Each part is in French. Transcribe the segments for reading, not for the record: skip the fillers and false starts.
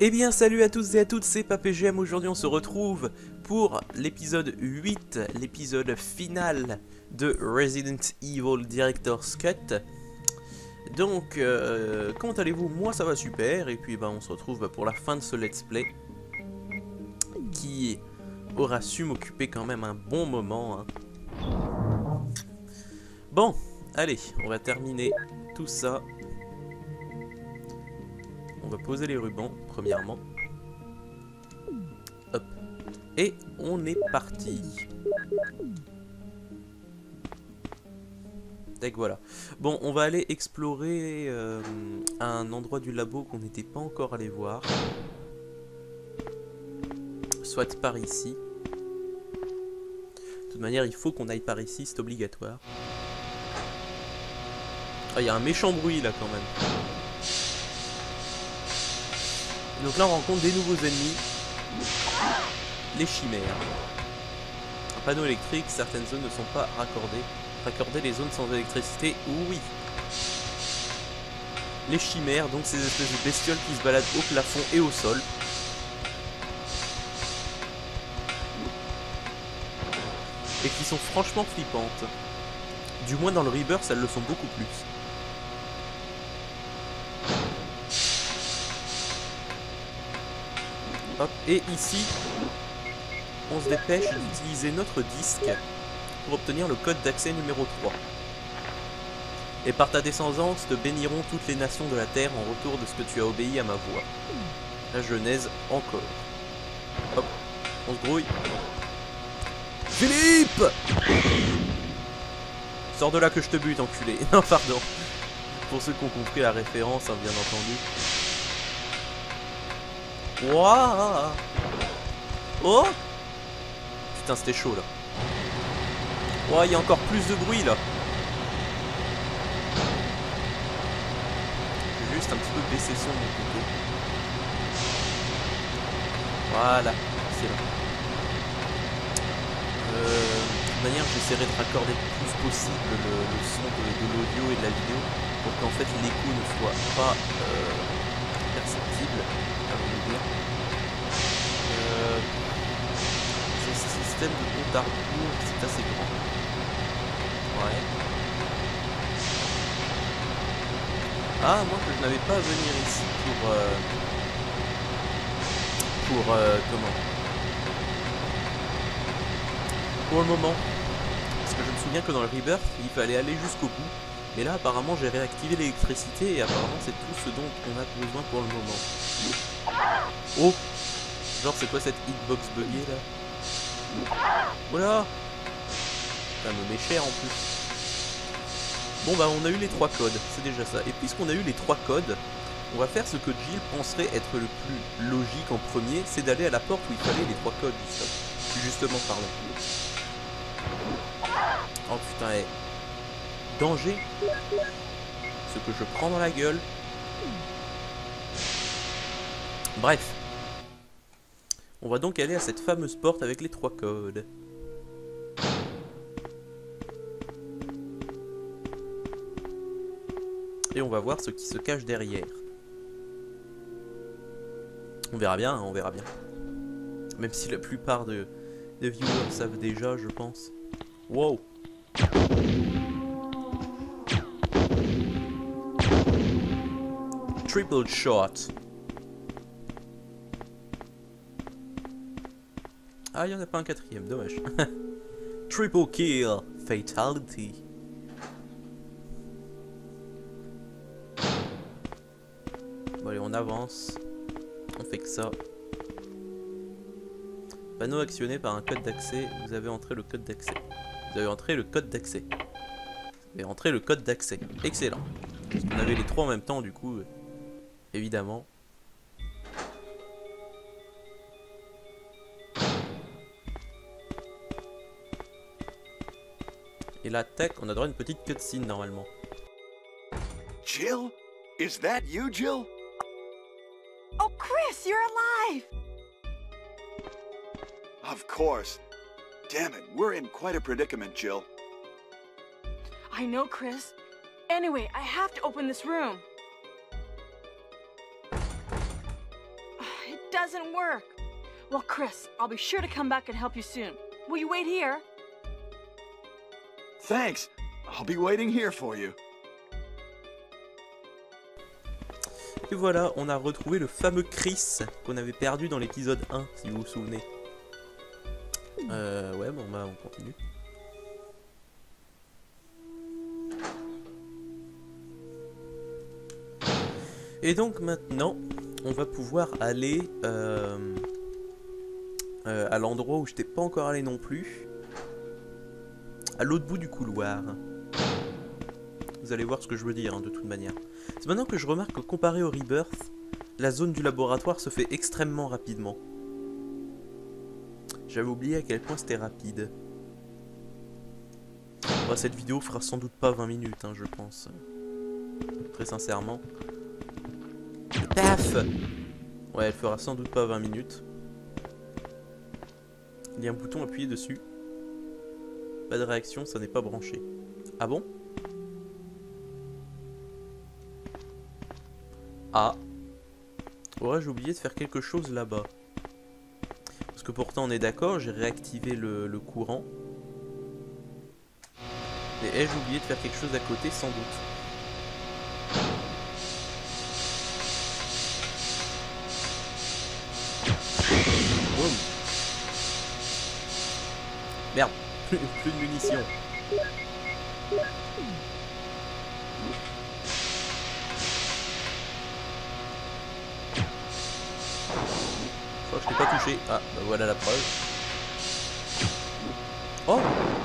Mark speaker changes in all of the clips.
Speaker 1: Eh bien salut à tous et à toutes, c'est PapeGM. Aujourd'hui on se retrouve pour l'épisode 8, l'épisode final de Resident Evil Director's Cut. Donc, comment allez-vous? Moi ça va super, et puis on se retrouve pour la fin de ce let's play qui aura su m'occuper quand même un bon moment, hein. Bon, allez, on va terminer tout ça. On va poser les rubans, premièrement. Hop. Et on est parti. Tac, voilà. Bon, on va aller explorer un endroit du labo qu'on n'était pas encore allé voir. Soit par ici. De toute manière, il faut qu'on aille par ici, c'est obligatoire. Ah, il y a un méchant bruit là quand même. Donc là on rencontre des nouveaux ennemis, les chimères. Un panneau électrique, certaines zones ne sont pas raccordées. Raccorder les zones sans électricité, oui. Les chimères, donc ces espèces de bestioles qui se baladent au plafond et au sol. Et qui sont franchement flippantes. Du moins dans le Rebirth, elles le sont beaucoup plus. Hop. Et ici, on se dépêche d'utiliser notre disque pour obtenir le code d'accès numéro 3. Et par ta descendance te béniront toutes les nations de la terre en retour de ce que tu as obéi à ma voix. La Genèse encore. Hop, on se grouille. Philippe! Sors de là que je te bute, enculé. Non, pardon. Pour ceux qui ont compris la référence, hein, bien entendu. Wouah! Oh! Putain, c'était chaud là. Ouah, il y a encore plus de bruit là. Je vais juste un petit peu baisser le son de mon côté. Voilà, c'est là. De toute manière, j'essaierai de raccorder le plus possible le son de l'audio et de la vidéo pour qu'en fait l'écho ne soit pas perceptible. Ce système de compte à rebours, c'est assez grand. Ouais. Ah, moi que je n'avais pas à venir ici comment? Pour le moment. Parce que je me souviens que dans le Rebirth, il fallait aller jusqu'au bout. Mais là, apparemment, j'ai réactivé l'électricité et apparemment, c'est tout ce dont on a besoin pour le moment. Oh! Genre, c'est quoi cette hitbox buggée là? Voilà! Ça me met cher en plus. Bon bah on a eu les 3 codes, c'est déjà ça. Et puisqu'on a eu les 3 codes, on va faire ce que Jill penserait être le plus logique en premier, c'est d'aller à la porte où il fallait les 3 codes justement pardon. Oh putain, danger. Ce que je prends dans la gueule. Bref. On va donc aller à cette fameuse porte avec les 3 codes. Et on va voir ce qui se cache derrière. On verra bien, hein, on verra bien. Même si la plupart des viewers savent déjà, je pense. Wow! Triple shot. Ah, il n'y en a pas un quatrième, dommage. Triple kill, fatality. Bon allez, on avance. On fait que ça. Panneau actionné par un code d'accès. Vous avez entré le code d'accès. Vous avez entré le code d'accès. Vous avez entré le code d'accès. Excellent. Parce qu'on avait les 3 en même temps, du coup, évidemment. Et là, tac, on a droit à une petite cutscene normalement.
Speaker 2: Jill? Is that you, Jill?
Speaker 3: Oh, Chris, you're alive!
Speaker 2: Of course. Damn it, we're in quite a predicament, Jill.
Speaker 3: I know, Chris. Anyway, I have to open this room. doesn't work. Well, Chris, I'll be sure to come back and help you soon. Will you wait here?
Speaker 2: Thanks. I'll be waiting here for you.
Speaker 1: Et voilà, on a retrouvé le fameux Chris qu'on avait perdu dans l'épisode 1, si vous vous souvenez. Ouais, bon bah on continue. Et donc maintenant, on va pouvoir aller à l'endroit où je n'étais pas encore allé non plus. À l'autre bout du couloir. Vous allez voir ce que je veux dire, hein, de toute manière. C'est maintenant que je remarque que comparé au Rebirth, la zone du laboratoire se fait extrêmement rapidement. J'avais oublié à quel point c'était rapide. Bon, cette vidéo fera sans doute pas 20 minutes, hein, je pense. Très sincèrement. Paf! Ouais, elle fera sans doute pas 20 minutes. Il y a un bouton appuyé dessus. Pas de réaction, ça n'est pas branché. Ah bon? Ah. Ouais, j'ai oublié de faire quelque chose là-bas. Parce que pourtant on est d'accord, j'ai réactivé le courant. Mais ai-je oublié de faire quelque chose à côté? Sans doute. Wow. Merde, plus de munitions. Je l'ai pas touché. Ah, bah voilà la preuve. Oh,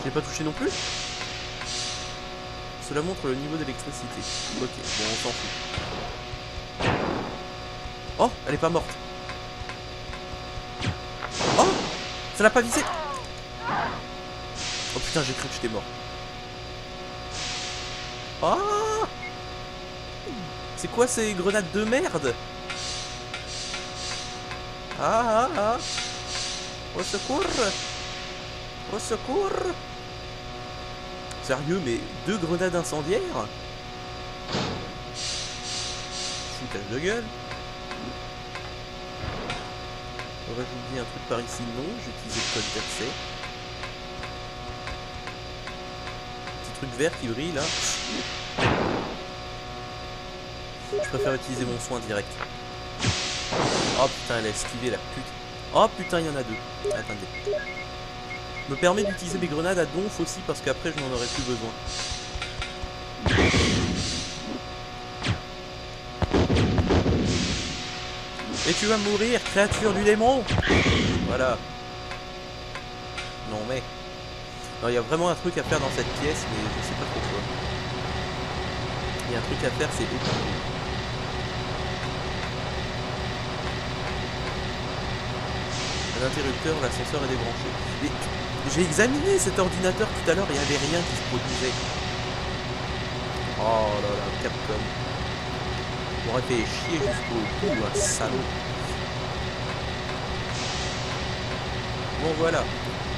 Speaker 1: j'ai pas touché non plus. Cela montre le niveau d'électricité. Ok, bon, on s'en fout. Oh, elle est pas morte. Oh, ça l'a pas visé. Oh putain, j'ai cru que j'étais mort. Oh, c'est quoi ces grenades de merde? Ah ah ah! Au secours! Au secours! Sérieux, mais 2 grenades incendiaires? Foutage de gueule! Aurais-je oublié un truc par ici? Non, j'ai utilisé le code d'accès. Petit truc vert qui brille là. Je préfère utiliser mon soin direct. Oh putain, elle a esquivé la pute. Oh putain, il y en a 2. Attendez. Me permet d'utiliser mes grenades à donf aussi parce qu'après je n'en aurai plus besoin. Et tu vas mourir, créature du démon. Voilà. Non mais... Non, il y a vraiment un truc à faire dans cette pièce, mais je sais pas trop quoi. Il y a un truc à faire, c'est étudier. L'interrupteur, l'ascenseur est débranché. Mais j'ai examiné cet ordinateur tout à l'heure, il n'y avait rien qui se produisait. Oh là là, Capcom. On aurait fait chier jusqu'au bout, un salaud. Bon voilà.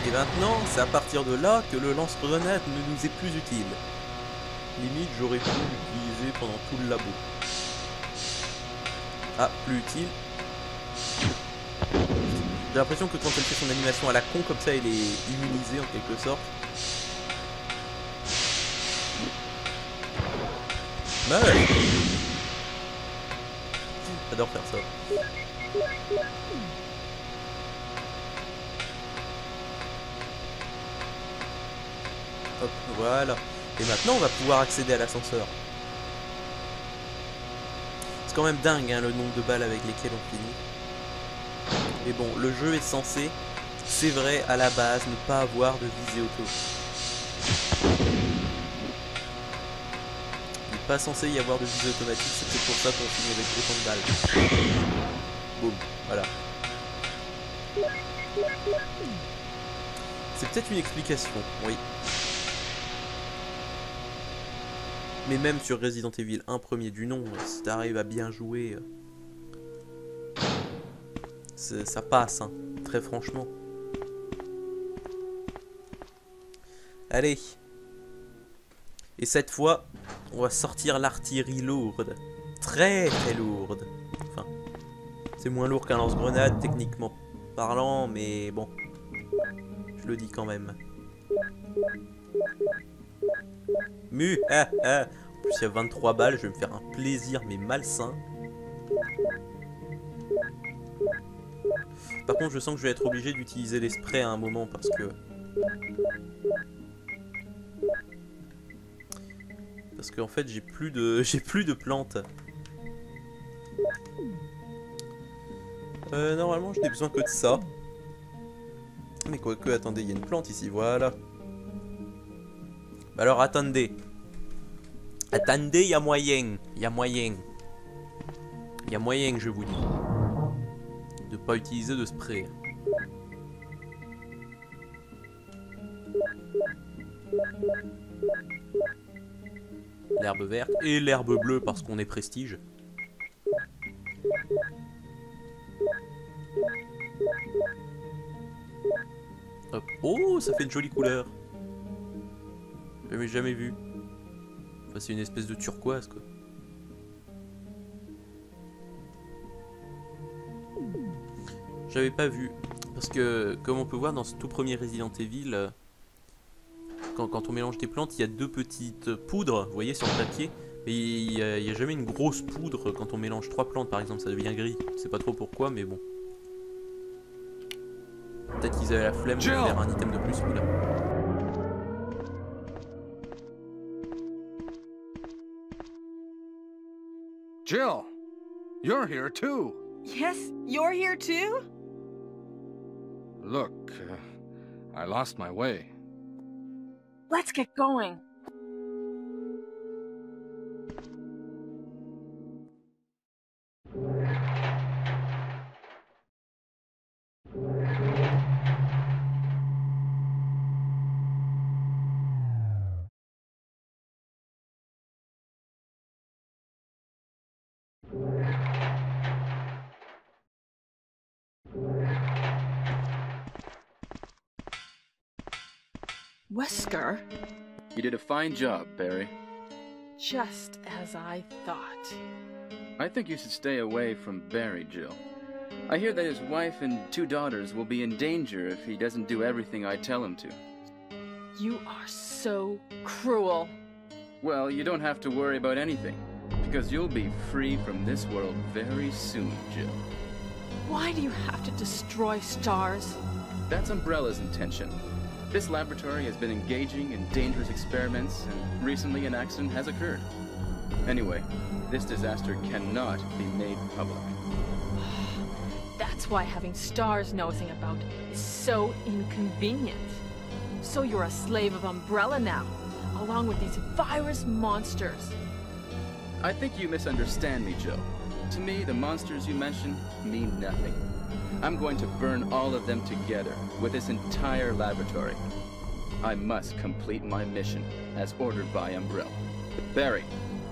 Speaker 1: Et maintenant, c'est à partir de là que le lance-grenade ne nous est plus utile. Limite, j'aurais pu l'utiliser pendant tout le labo. Ah, plus utile. J'ai l'impression que quand elle fait son animation à la con, comme ça, elle est immunisée en quelque sorte. Meurs! J'adore faire ça. Hop, voilà. Et maintenant, on va pouvoir accéder à l'ascenseur. C'est quand même dingue, hein, le nombre de balles avec lesquelles on finit. Mais bon, le jeu est censé, c'est vrai, à la base, ne pas avoir de visée auto. Il n'est pas censé y avoir de visée automatique, c'est peut-être pour ça qu'on finit avec autant de balles. Boum, voilà. C'est peut-être une explication, oui. Mais même sur Resident Evil 1 premier du nom, si t'arrives à bien jouer... ça passe, hein, très franchement. Allez. Et cette fois, on va sortir l'artillerie lourde. Très très lourde. Enfin, C'est moins lourd qu'un lance-grenade, techniquement parlant, mais bon. Je le dis quand même. En plus, il y a 23 balles, je vais me faire un plaisir, mais malsain. Par contre, je sens que je vais être obligé d'utiliser les sprays à un moment, parce que... Parce qu'en fait, j'ai plus de plantes. Normalement, je n'ai besoin que de ça. Mais quoique, attendez, il y a une plante ici, voilà. Bah alors, attendez. Attendez, il y a moyen. Il y a moyen. Il y a moyen, je vous dis. De pas utiliser de spray. L'herbe verte et l'herbe bleue parce qu'on est prestige. Hop. Oh, ça fait une jolie couleur. J'avais jamais vu. Enfin, c'est une espèce de turquoise, quoi. J'avais pas vu. Parce que, comme on peut voir dans ce tout premier Resident Evil, quand on mélange des plantes, il y a deux petites poudres, vous voyez, sur le papier. Mais il y a jamais une grosse poudre quand on mélange 3 plantes, par exemple, ça devient gris. Je sais pas trop pourquoi, mais bon. Peut-être qu'ils avaient la flemme de faire un item de plus, celui-là.
Speaker 4: Jill, you're here too.
Speaker 3: Yes, you're here too?
Speaker 4: Look, I lost my way.
Speaker 3: Let's get going. Wesker?
Speaker 5: You did a fine job, Barry.
Speaker 3: Just as I thought.
Speaker 5: I think you should stay away from Barry, Jill. I hear that his wife and 2 daughters will be in danger if he doesn't do everything I tell him to.
Speaker 3: You are so cruel.
Speaker 5: Well, you don't have to worry about anything, because you'll be free from this world very soon, Jill.
Speaker 3: Why do you have to destroy stars?
Speaker 5: That's Umbrella's intention. This laboratory has been engaging in dangerous experiments, and recently an accident has occurred. Anyway, this disaster cannot be made public.
Speaker 3: That's why having stars nosing about is so inconvenient. So you're a slave of Umbrella now, along with these virus monsters.
Speaker 5: I think you misunderstand me, Jill. To me, the monsters you mentioned mean nothing. I'm going to burn all of them together with this entire laboratory. I must complete my mission as ordered by Umbrella. Barry,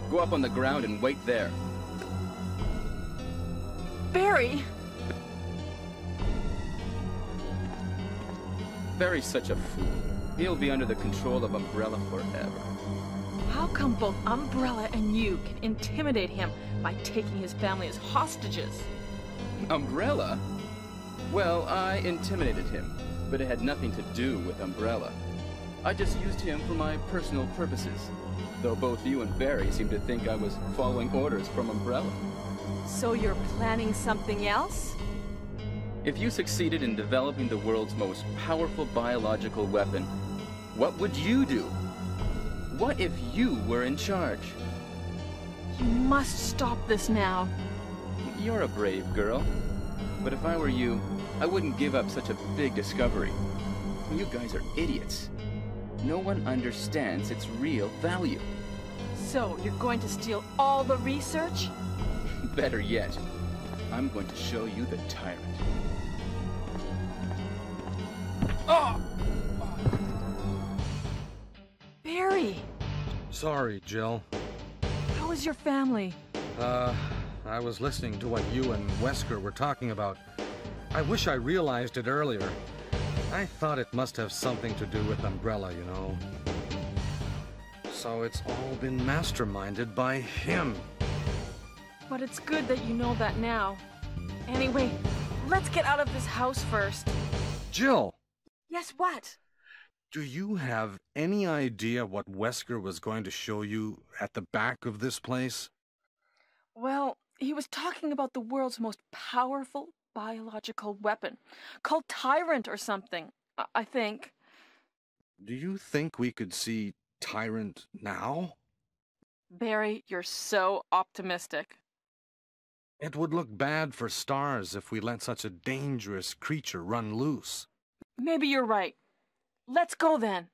Speaker 5: go up on the ground and wait there.
Speaker 3: Barry!
Speaker 5: Barry's such a fool. He'll be under the control of Umbrella forever.
Speaker 3: How come both Umbrella and you can intimidate him by taking his family as hostages?
Speaker 5: Umbrella? Well, I intimidated him, but it had nothing to do with Umbrella. I just used him for my personal purposes, though both you and Barry seem to think I was following orders from Umbrella.
Speaker 3: So you're planning something else?
Speaker 5: If you succeeded in developing the world's most powerful biological weapon, what would you do? What if you were in charge?
Speaker 3: You must stop this now.
Speaker 5: You're a brave girl. But if I were you, I wouldn't give up such a big discovery. You guys are idiots. No one understands its real value.
Speaker 3: So you're going to steal all the research?
Speaker 5: Better yet, I'm going to show you the tyrant.
Speaker 4: Oh!
Speaker 3: Barry!
Speaker 4: Sorry, Jill.
Speaker 3: How is your family?
Speaker 4: I was listening to what you and Wesker were talking about. I wish I realized it earlier. I thought it must have something to do with Umbrella, you know. So it's all been masterminded by him.
Speaker 3: But it's good that you know that now. Anyway, let's get out of this house first.
Speaker 4: Jill,
Speaker 3: Yes, what?
Speaker 4: do you have any idea what Wesker was going to show you at the back of this place?
Speaker 3: Well, he was talking about the world's most powerful biological weapon, called Tyrant or something, I think.
Speaker 4: Do you think we could see Tyrant now?
Speaker 3: Barry, you're so optimistic.
Speaker 4: It would look bad for Stars if we let such a dangerous creature run loose.
Speaker 3: Maybe you're right. Let's go then.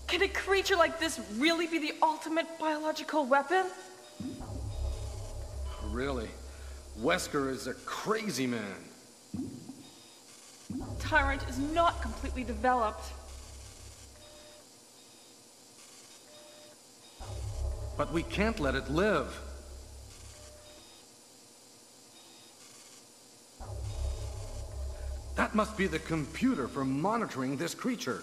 Speaker 3: Can a creature like this really be the ultimate biological weapon?
Speaker 4: Really? Wesker is a crazy man.
Speaker 3: Tyrant is not completely developed.
Speaker 4: But we can't let it live. That must be the computer for monitoring this creature.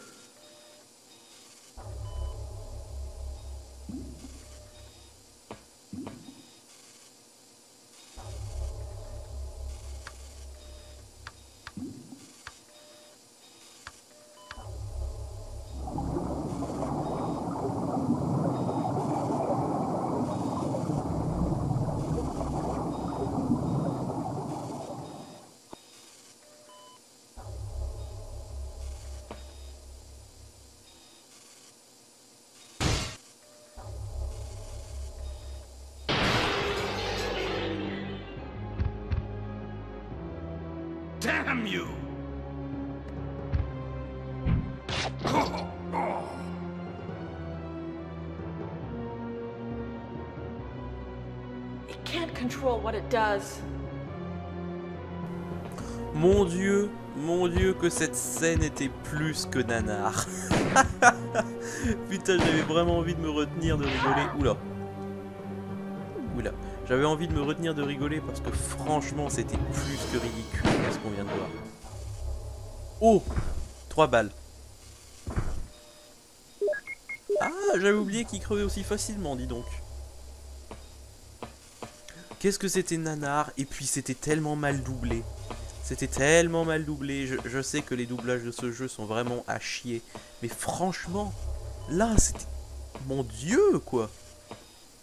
Speaker 4: Damn you!
Speaker 3: It can't control what it does.
Speaker 1: Mon Dieu que cette scène était plus que nanar. Putain, j'avais vraiment envie de me retenir de rigoler. Oula. Oula. J'avais envie de me retenir de rigoler parce que franchement, c'était plus que ridicule ce qu'on vient de voir. Oh, 3 balles. Ah, j'avais oublié qu'il crevait aussi facilement, dis donc. Qu'est-ce que c'était nanar, et puis c'était tellement mal doublé. C'était tellement mal doublé. Je sais que les doublages de ce jeu sont vraiment à chier. Mais franchement, là, c'était... Mon Dieu, quoi.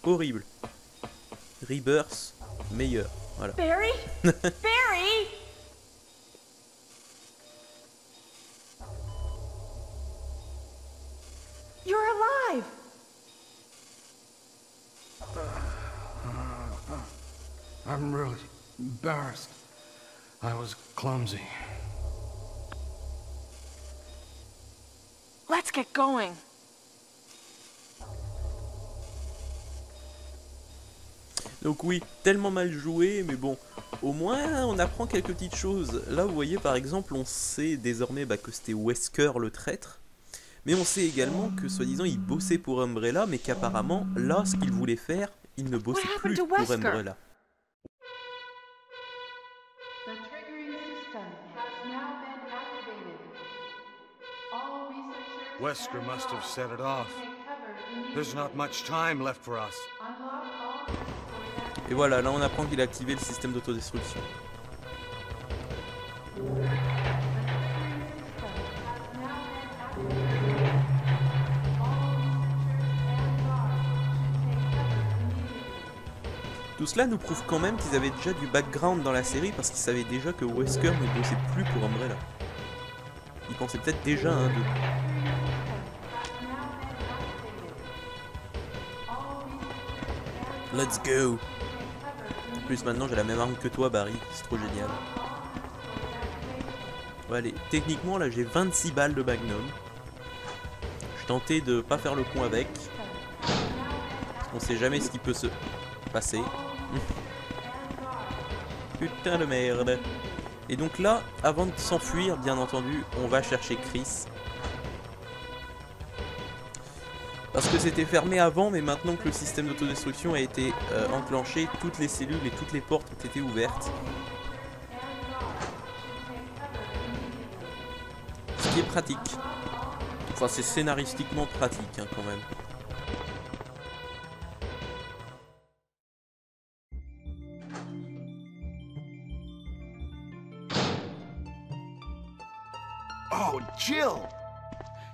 Speaker 1: Horrible. Rebirth, meilleur. Voilà.
Speaker 3: Barry? Barry? You're alive!
Speaker 4: I'm really embarrassed. I was clumsy.
Speaker 3: Let's get going.
Speaker 1: Donc oui, tellement mal joué, mais bon, au moins on apprend quelques petites choses. Là vous voyez par exemple, on sait désormais que c'était Wesker le traître, mais on sait également que soi-disant il bossait pour Umbrella, mais qu'apparemment là ce qu'il voulait faire, il ne bossait plus pour Umbrella.
Speaker 6: The triggering system has now been activated. All researchers
Speaker 4: Wesker
Speaker 6: and
Speaker 4: must have
Speaker 6: dogs
Speaker 4: set it off.
Speaker 6: take cover immediately.
Speaker 4: There's not much time left for us.
Speaker 6: Unlock all laboratory
Speaker 1: Et voilà, là on apprend qu'il a activé le système d'autodestruction. Tout cela nous prouve quand même qu'ils avaient déjà du background dans la série parce qu'ils savaient déjà que Wesker ne bossait plus pour Umbrella. Ils pensaient peut-être déjà à un d'eux. Let's go! En plus maintenant j'ai la même arme que toi Barry, c'est trop génial. Bon allez, techniquement là j'ai 26 balles de Magnum. Je tentais de pas faire le con avec. On sait jamais ce qui peut se passer. Putain de merde. Et donc là, avant de s'enfuir, bien entendu, on va chercher Chris. Parce que c'était fermé avant, mais maintenant que le système d'autodestruction a été enclenché, toutes les cellules et toutes les portes ont été ouvertes. Ce qui est pratique. Enfin, c'est scénaristiquement pratique, hein, quand même.
Speaker 2: Oh, Jill!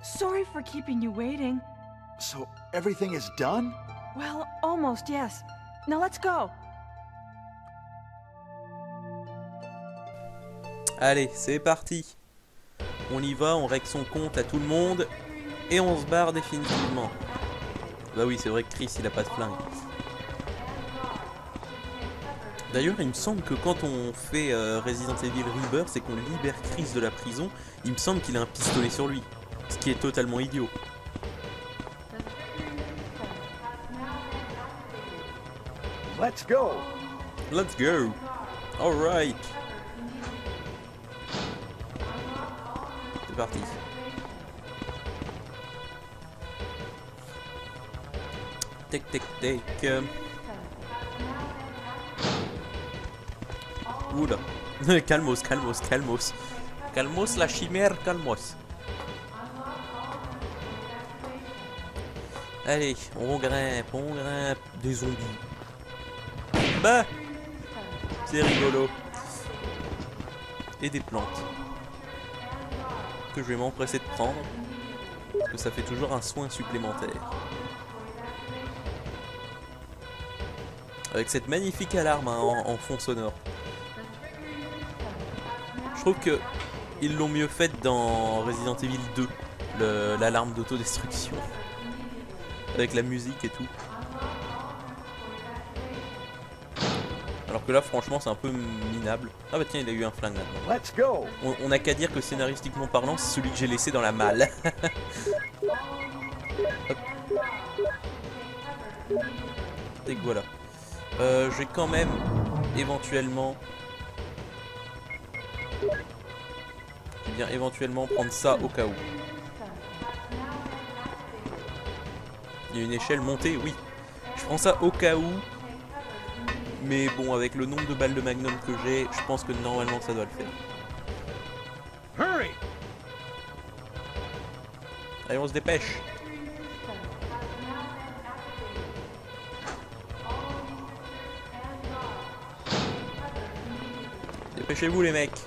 Speaker 3: Sorry for keeping you waiting.
Speaker 2: So everything is done?
Speaker 3: Well, almost, yes. Now let's go.
Speaker 1: Allez, c'est parti. On y va, on règle son compte à tout le monde. Et on se barre définitivement. Bah oui, c'est vrai que Chris, il a pas de flingue. D'ailleurs, il me semble que quand on fait Resident Evil Rebirth, c'est qu'on libère Chris de la prison, il me semble qu'il a un pistolet sur lui. Ce qui est totalement idiot.
Speaker 2: Let's go!
Speaker 1: Let's go! Alright! C'est parti. Tic tic tic. Oula. Calmos, calmos, calmos. Calmos la chimère, calmos. Allez, on grimpe des zombies. Bah, c'est rigolo. Et des plantes. Que je vais m'empresser de prendre. Parce que ça fait toujours un soin supplémentaire. Avec cette magnifique alarme hein, en fond sonore. Je trouve que ils l'ont mieux faite dans Resident Evil 2. L'alarme d'autodestruction. Avec la musique et tout. Alors que là franchement c'est un peu minable. Ah bah tiens il a eu un flingue maintenant.
Speaker 2: Let's go!
Speaker 1: On a qu'à dire que scénaristiquement parlant c'est celui que j'ai laissé dans la malle. Et que voilà. Je vais quand même éventuellement prendre ça au cas où. Il y a une échelle montée, oui. Je prends ça au cas où. Mais bon, avec le nombre de balles de magnum que j'ai, je pense que normalement ça doit le faire.
Speaker 4: Hurry!
Speaker 1: Allez, on se dépêche. Dépêchez-vous les mecs.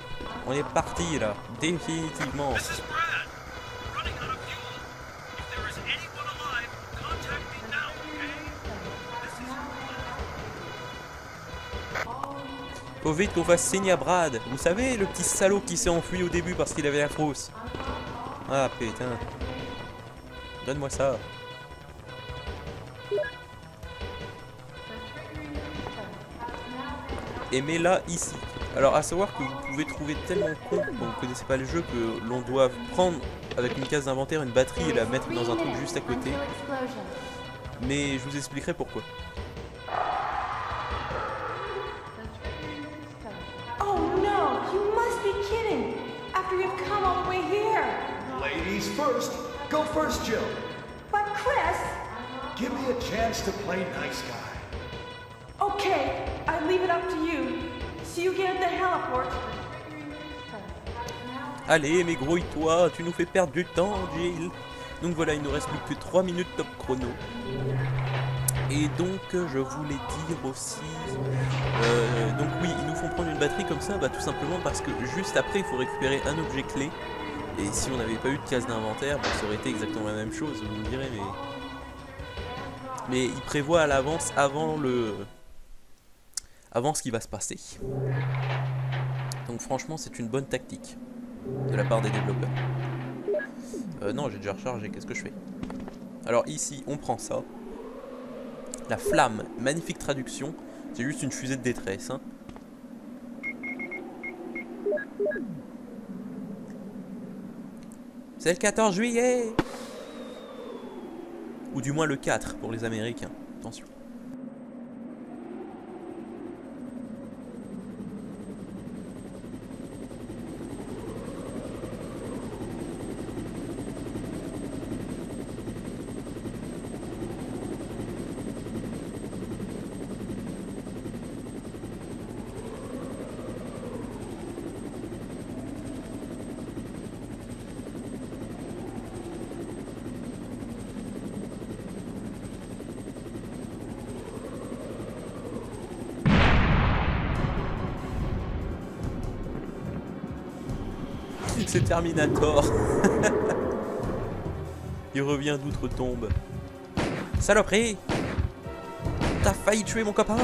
Speaker 1: On est parti là, définitivement.
Speaker 7: Mrs. Brad, running out of fuel. If there is anyone alive, contact me now, okay?
Speaker 1: Faut vite qu'on fasse signe à Brad. Vous savez, le petit salaud qui s'est enfui au début parce qu'il avait la frousse. Ah putain. Donne-moi ça. Et mets-la ici. Alors à savoir que vous pouvez trouver tellement con quand vous ne connaissez pas le jeu que l'on doit prendre avec une case d'inventaire une batterie et la mettre dans un truc juste à côté. Mais je vous expliquerai pourquoi.
Speaker 8: Oh no, you must be kidding! After you've come all the way here!
Speaker 2: Ladies first! Go first, Jill!
Speaker 8: But Chris!
Speaker 2: Give me a chance to play nice guy.
Speaker 8: Okay, I leave it up to you. See you again at the heliport.
Speaker 1: Allez, mais grouille-toi, tu nous fais perdre du temps, Jill. Donc voilà, il nous reste plus que 3 minutes top chrono. Et donc, je voulais dire aussi... donc oui, ils nous font prendre une batterie comme ça, bah tout simplement parce que juste après, il faut récupérer un objet clé. Et si on n'avait pas eu de case d'inventaire, bah, ça aurait été exactement la même chose, vous me direz, mais... Mais il prévoit à l'avance avant ce qui va se passer. Donc franchement, c'est une bonne tactique de la part des développeurs. Non, j'ai déjà rechargé, qu'est-ce que je fais? Alors ici, on prend ça. La flamme, magnifique traduction. C'est juste une fusée de détresse. Hein. C'est le 14 juillet. Ou du moins le 4 pour les Américains. Attention. C'est Terminator. Il revient d'outre-tombe. Saloperie! T'as failli tuer mon copain!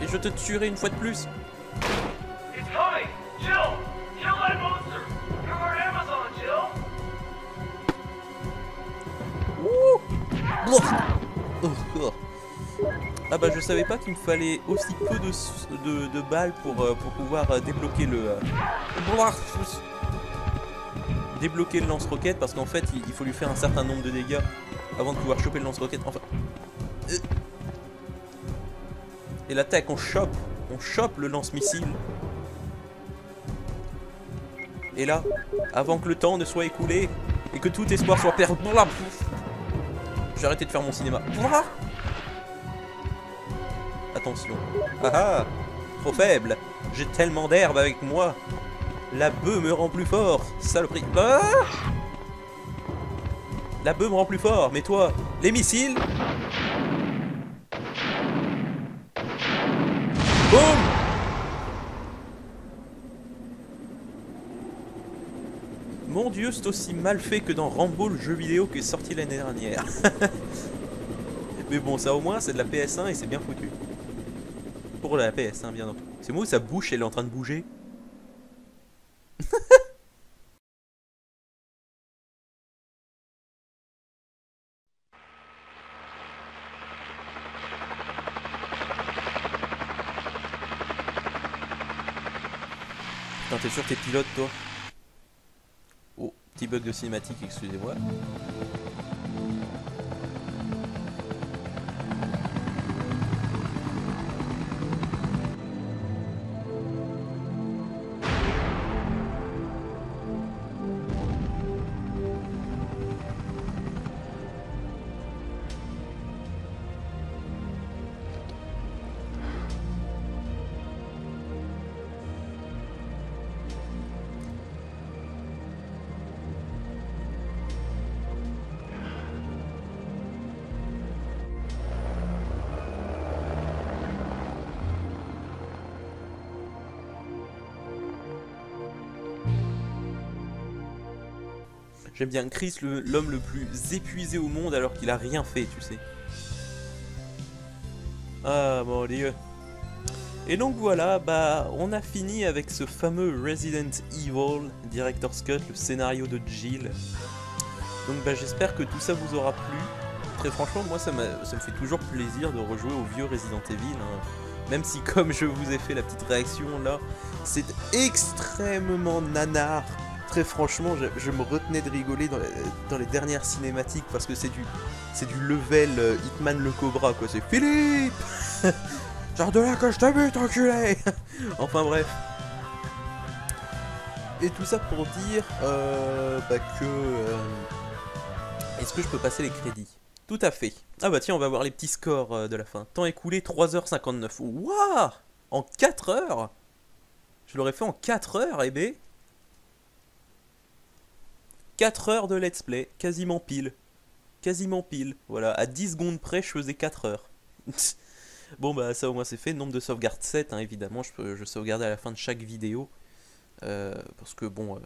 Speaker 1: Et je te tuerai une fois de plus!
Speaker 7: It's coming! Jill! Kill that monster! You're our Amazon, Jill!
Speaker 1: Ah bah je savais pas qu'il me fallait aussi peu de balles pour pouvoir débloquer le... débloquer le lance-roquette, parce qu'en fait il faut lui faire un certain nombre de dégâts avant de pouvoir choper le lance-roquette. Enfin... Et l'attaque, on chope le lance-missile. Et là, avant que le temps ne soit écoulé et que tout espoir soit perdu... J'ai arrêté de faire mon cinéma. Attention. Ah ah! Trop faible! J'ai tellement d'herbe avec moi! La bœuf me rend plus fort! Saloperie! Ah! La bœuf me rend plus fort! Mais toi, les missiles! Boum! Mon dieu, c'est aussi mal fait que dans Rambo, le jeu vidéo qui est sorti l'année dernière. Mais bon, ça au moins, c'est de la PS1 et c'est bien foutu. Pour la PS1, bien entendu. C'est moi où sa bouche, elle est en train de bouger. Putain, t'es sûr que t'es pilote, toi? Oh, petit bug de cinématique, excusez-moi. J'aime bien Chris, l'homme le plus épuisé au monde alors qu'il a rien fait, tu sais. Ah mon dieu. Et donc voilà, bah on a fini avec ce fameux Resident Evil Director's Cut, le scénario de Jill. Donc bah j'espère que tout ça vous aura plu. Très franchement, moi ça me fait toujours plaisir de rejouer au vieux Resident Evil, hein. Même si comme je vous ai fait la petite réaction là, c'est extrêmement nanar. Très franchement, je me retenais de rigoler dans les dernières cinématiques parce que c'est du level Hitman le Cobra, quoi. C'est Philippe. Genre de là que je te bute, enculé. Enfin bref. Et tout ça pour dire est-ce que je peux passer les crédits? Tout à fait. Ah bah tiens, on va voir les petits scores de la fin. Temps écoulé 3h59. Waouh! En 4 heures? Je l'aurais fait en 4 heures, eh ben. 4 heures de let's play, quasiment pile. Quasiment pile. Voilà, à 10 secondes près, je faisais 4 heures. Bon bah ça au moins c'est fait. Nombre de sauvegardes 7, hein, évidemment, je sauvegarde à la fin de chaque vidéo. Parce que bon,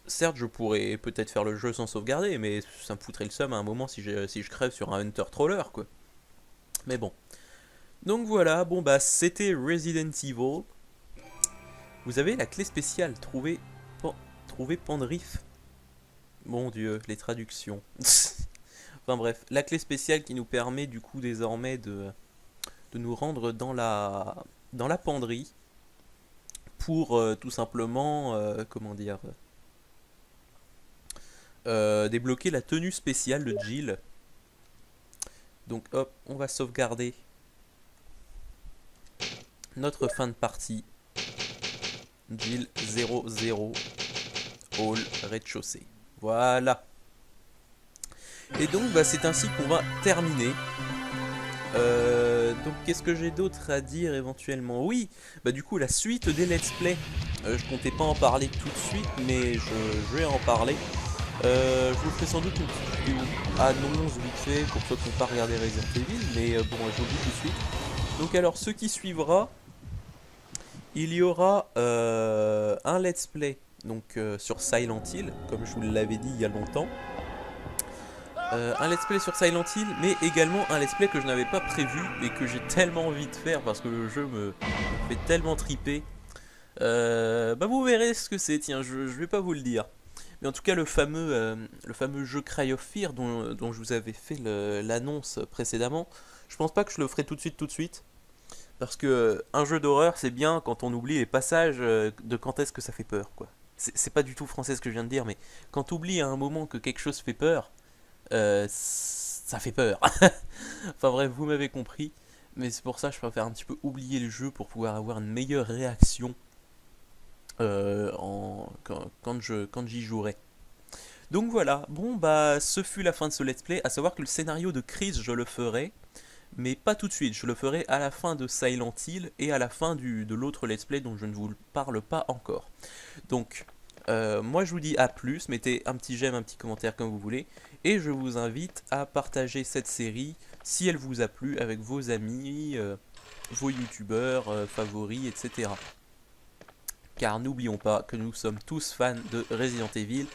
Speaker 1: certes je pourrais peut-être faire le jeu sans sauvegarder, mais ça me foutrait le seum à un moment si je crève sur un Hunter Troller, quoi. Mais bon. Donc voilà, bon bah c'était Resident Evil. Vous avez la clé spéciale, trouver Pendriff. Mon dieu, les traductions. Enfin bref, la clé spéciale qui nous permet du coup désormais de nous rendre dans la penderie pour tout simplement, comment dire, débloquer la tenue spéciale de Jill. Donc hop, on va sauvegarder notre fin de partie. Jill 00 Hall rez-de-chaussée. Voilà. Et donc bah, c'est ainsi qu'on va terminer. Donc qu'est-ce que j'ai d'autre à dire éventuellement? Oui, bah du coup la suite des let's play. Je comptais pas en parler tout de suite, mais je vais en parler. Je vous ferai sans doute une petite vidéo annonce vite fait pour ceux qui n'ont pas regardé Resident Evil, mais bon, je vous le dis tout de suite. Donc alors, ce qui suivra, il y aura un let's play donc sur Silent Hill, comme je vous l'avais dit il y a longtemps. Un let's play sur Silent Hill, mais également un let's play que je n'avais pas prévu et que j'ai tellement envie de faire parce que le jeu me fait tellement triper. Bah vous verrez ce que c'est, tiens, je vais pas vous le dire. Mais en tout cas, le fameux jeu Cry of Fear dont je vous avais fait l'annonce précédemment, je pense pas que je le ferai tout de suite. Parce que un jeu d'horreur, c'est bien quand on oublie les passages de quand est-ce que ça fait peur, quoi. C'est pas du tout français ce que je viens de dire, mais quand tu oublies à un moment que quelque chose fait peur, ça fait peur. Enfin bref, vous m'avez compris. Mais c'est pour ça que je préfère un petit peu oublier le jeu pour pouvoir avoir une meilleure réaction quand j'y jouerai. Donc voilà, bon bah ce fut la fin de ce let's play, à savoir que le scénario de Chris je le ferai, mais pas tout de suite, je le ferai à la fin de Silent Hill et à la fin de l'autre let's play dont je ne vous parle pas encore. Donc moi je vous dis à plus, mettez un petit j'aime, un petit commentaire comme vous voulez, et je vous invite à partager cette série si elle vous a plu avec vos amis, vos youtubeurs favoris, etc. Car n'oublions pas que nous sommes tous fans de Resident Evil,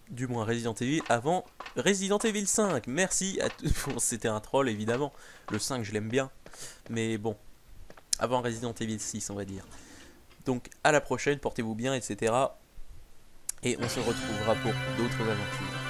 Speaker 1: du moins Resident Evil avant Resident Evil 5. Merci à tous. Bon, c'était un troll évidemment, le 5 je l'aime bien, mais bon, avant Resident Evil 6 on va dire. Donc à la prochaine, portez-vous bien, etc. Et on se retrouvera pour d'autres aventures.